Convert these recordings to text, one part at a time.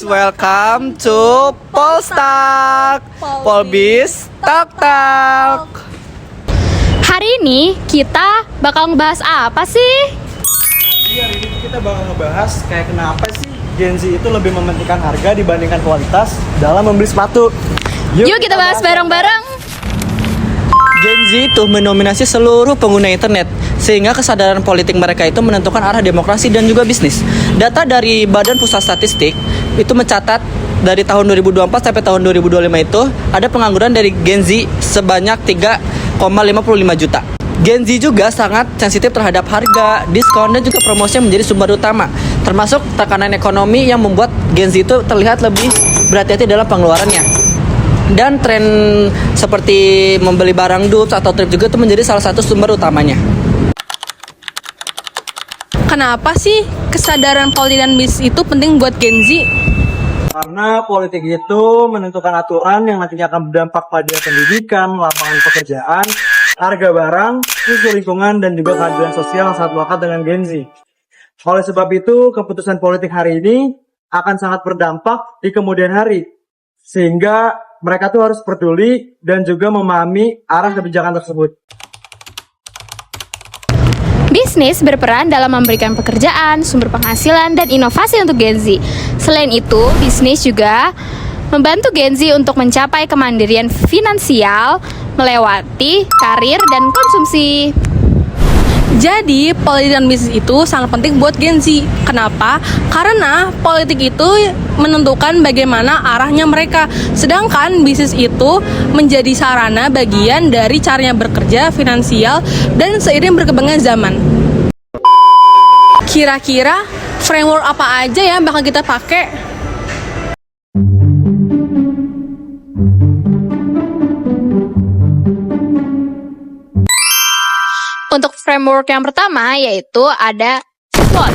welcome to Polstalk, Polbis Talk Talk. Hari ini kita bakal ngebahas apa sih? Hari ini kita bakal ngebahas kayak kenapa sih Gen Z itu lebih mementingkan harga dibandingkan kualitas dalam membeli sepatu. Yuk kita bahas bareng-bareng. Gen Z itu mendominasi seluruh pengguna internet, sehingga kesadaran politik mereka itu menentukan arah demokrasi dan juga bisnis. Data dari Badan Pusat Statistik itu mencatat dari tahun 2024 sampai tahun 2025 itu ada pengangguran dari Gen Z sebanyak 3,55 juta. Gen Z juga sangat sensitif terhadap harga, diskon, dan juga promosi yang menjadi sumber utama, termasuk tekanan ekonomi yang membuat Gen Z itu terlihat lebih berhati-hati dalam pengeluarannya. Dan tren seperti membeli barang dupes atau trip juga itu menjadi salah satu sumber utamanya. Kenapa sih kesadaran politik dan bisnis itu penting buat Gen Z? Karena politik itu menentukan aturan yang nantinya akan berdampak pada pendidikan, lapangan pekerjaan, harga barang, isu lingkungan, dan juga keadilan sosial yang sangat melekat dengan Gen Z. Oleh sebab itu, keputusan politik hari ini akan sangat berdampak di kemudian hari. Sehingga mereka tuh harus peduli dan juga memahami arah kebijakan tersebut. Bisnis berperan dalam memberikan pekerjaan, sumber penghasilan, dan inovasi untuk Gen Z. Selain itu, bisnis juga membantu Gen Z untuk mencapai kemandirian finansial, melewati karir dan konsumsi. Jadi, politik dan bisnis itu sangat penting buat Gen Z. Kenapa? Karena politik itu menentukan bagaimana arahnya mereka. Sedangkan bisnis itu menjadi sarana bagian dari caranya bekerja, finansial, dan seiring berkembangnya zaman. Kira-kira framework apa aja ya bakal kita pakai? Untuk framework yang pertama yaitu ada SWOT.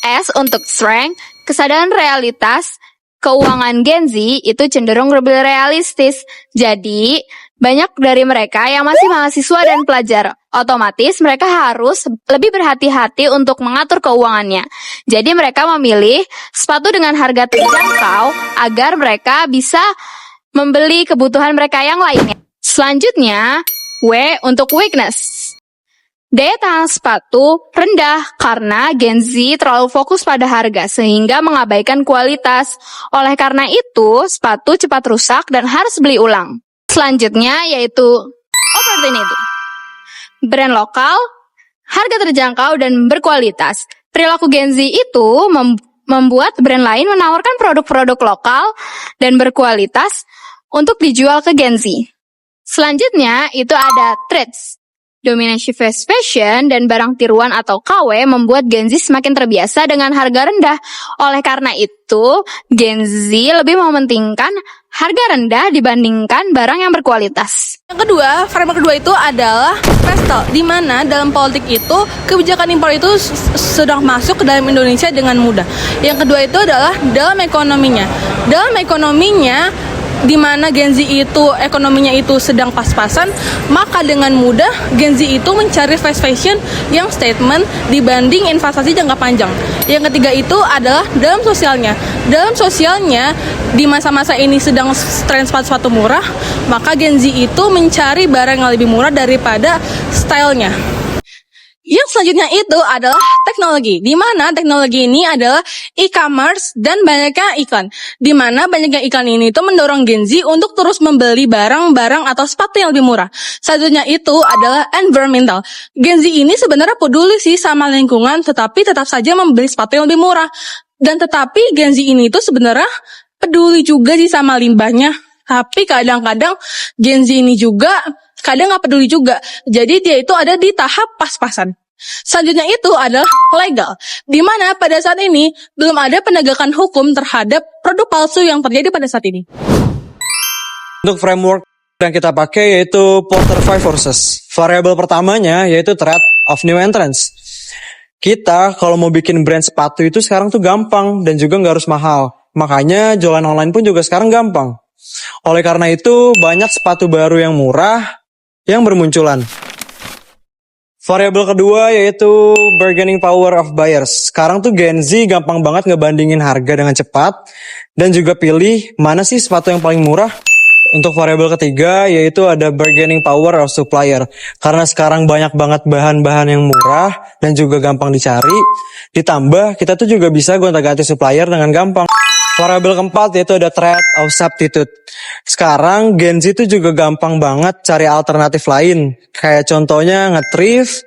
S untuk strength, kesadaran realitas, keuangan Gen Z itu cenderung lebih realistis. Jadi, banyak dari mereka yang masih mahasiswa dan pelajar. Otomatis mereka harus lebih berhati-hati untuk mengatur keuangannya. Jadi mereka memilih sepatu dengan harga terjangkau agar mereka bisa membeli kebutuhan mereka yang lainnya. Selanjutnya, W untuk weakness. Daya tahan sepatu rendah karena Gen Z terlalu fokus pada harga sehingga mengabaikan kualitas. Oleh karena itu, sepatu cepat rusak dan harus beli ulang. Selanjutnya yaitu opportunity. Brand lokal, harga terjangkau dan berkualitas. Perilaku Gen Z itu membuat brand lain menawarkan produk-produk lokal dan berkualitas untuk dijual ke Gen Z. Selanjutnya itu ada trends. Dominasi fast fashion dan barang tiruan atau KW membuat Gen Z semakin terbiasa dengan harga rendah. Oleh karena itu, Gen Z lebih mementingkan harga rendah dibandingkan barang yang berkualitas. Yang kedua, framework kedua itu adalah pastel, di mana dalam politik itu kebijakan impor itu sudah masuk ke dalam Indonesia dengan mudah. Yang kedua itu adalah dalam ekonominya. Dalam ekonominya, di mana Gen Z itu ekonominya itu sedang pas-pasan, maka dengan mudah Gen Z itu mencari fast fashion yang statement dibanding investasi jangka panjang. Yang ketiga itu adalah dalam sosialnya. Dalam sosialnya, di masa-masa ini sedang tren sepatu murah, maka Gen Z itu mencari barang yang lebih murah daripada stylenya. Yang selanjutnya itu adalah teknologi, di mana teknologi ini adalah e-commerce dan banyaknya iklan. Di mana banyaknya iklan ini itu mendorong Gen Z untuk terus membeli barang-barang atau sepatu yang lebih murah. Selanjutnya itu adalah environmental. Gen Z ini sebenarnya peduli sih sama lingkungan, tetapi tetap saja membeli sepatu yang lebih murah. Dan tetapi Gen Z ini itu sebenarnya peduli juga sih sama limbahnya. Tapi kadang-kadang Gen Z ini juga kadang nggak peduli juga. Jadi dia itu ada di tahap pas-pasan. Selanjutnya itu adalah legal, di mana pada saat ini belum ada penegakan hukum terhadap produk palsu yang terjadi pada saat ini. Untuk framework yang kita pakai yaitu Porter 5 Forces. Variabel pertamanya yaitu threat of new entrants. Kita kalau mau bikin brand sepatu itu sekarang tuh gampang dan juga nggak harus mahal. Makanya jualan online pun juga sekarang gampang. Oleh karena itu banyak sepatu baru yang murah yang bermunculan. Variabel kedua yaitu bargaining power of buyers. Sekarang tuh Gen Z gampang banget ngebandingin harga dengan cepat dan juga pilih mana sih sepatu yang paling murah. Untuk variabel ketiga yaitu ada bargaining power of supplier. Karena sekarang banyak banget bahan-bahan yang murah dan juga gampang dicari. Ditambah kita tuh juga bisa gonta-ganti supplier dengan gampang. Variabel keempat yaitu ada threat of substitute. Sekarang Gen Z itu juga gampang banget cari alternatif lain. Kayak contohnya nge-thrift,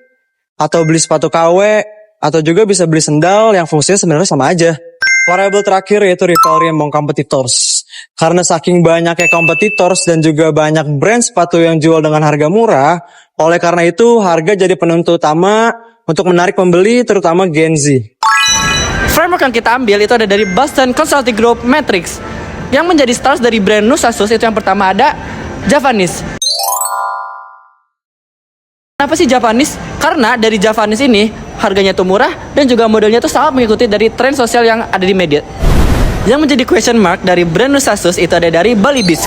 atau beli sepatu KW, atau juga bisa beli sendal yang fungsinya sebenarnya sama aja. Variabel terakhir yaitu rivalry among competitors. Karena saking banyaknya competitors dan juga banyak brand sepatu yang jual dengan harga murah, oleh karena itu harga jadi penentu utama untuk menarik pembeli terutama Gen Z. Framework yang kita ambil itu ada dari Boston Consulting Group Matrix. Yang menjadi stars dari brand Nusasus itu yang pertama ada Javanese. Kenapa sih Javanese? Karena dari Javanese ini harganya tuh murah dan juga modelnya tuh sangat mengikuti dari tren sosial yang ada di media. Yang menjadi question mark dari brand Nusasus itu ada dari Bali Beats.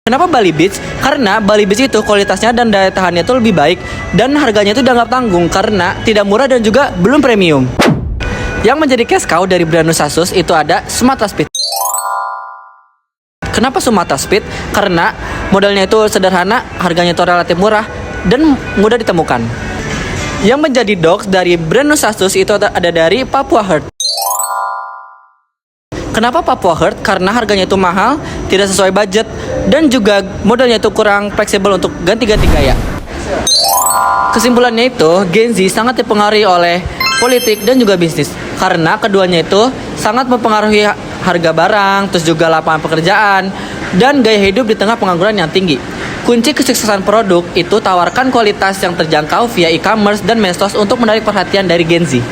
Kenapa Bali Beats? Karena Bali Beats itu kualitasnya dan daya tahannya itu lebih baik dan harganya itu dianggap tanggung karena tidak murah dan juga belum premium. Yang menjadi cash cow dari brand Nusasus itu ada Sumatra Speed. Kenapa Sumatra Speed? Karena modelnya itu sederhana, harganya itu relatif murah dan mudah ditemukan. Yang menjadi dogs dari brand Nusasus itu ada dari Papua Heart. Kenapa Papua Heart? Karena harganya itu mahal, tidak sesuai budget, dan juga modelnya itu kurang fleksibel untuk ganti-ganti gaya. Kesimpulannya itu, Gen Z sangat dipengaruhi oleh politik dan juga bisnis. Karena keduanya itu sangat mempengaruhi harga barang, terus juga lapangan pekerjaan, dan gaya hidup di tengah pengangguran yang tinggi. Kunci kesuksesan produk itu tawarkan kualitas yang terjangkau via e-commerce dan medsos untuk menarik perhatian dari Gen Z.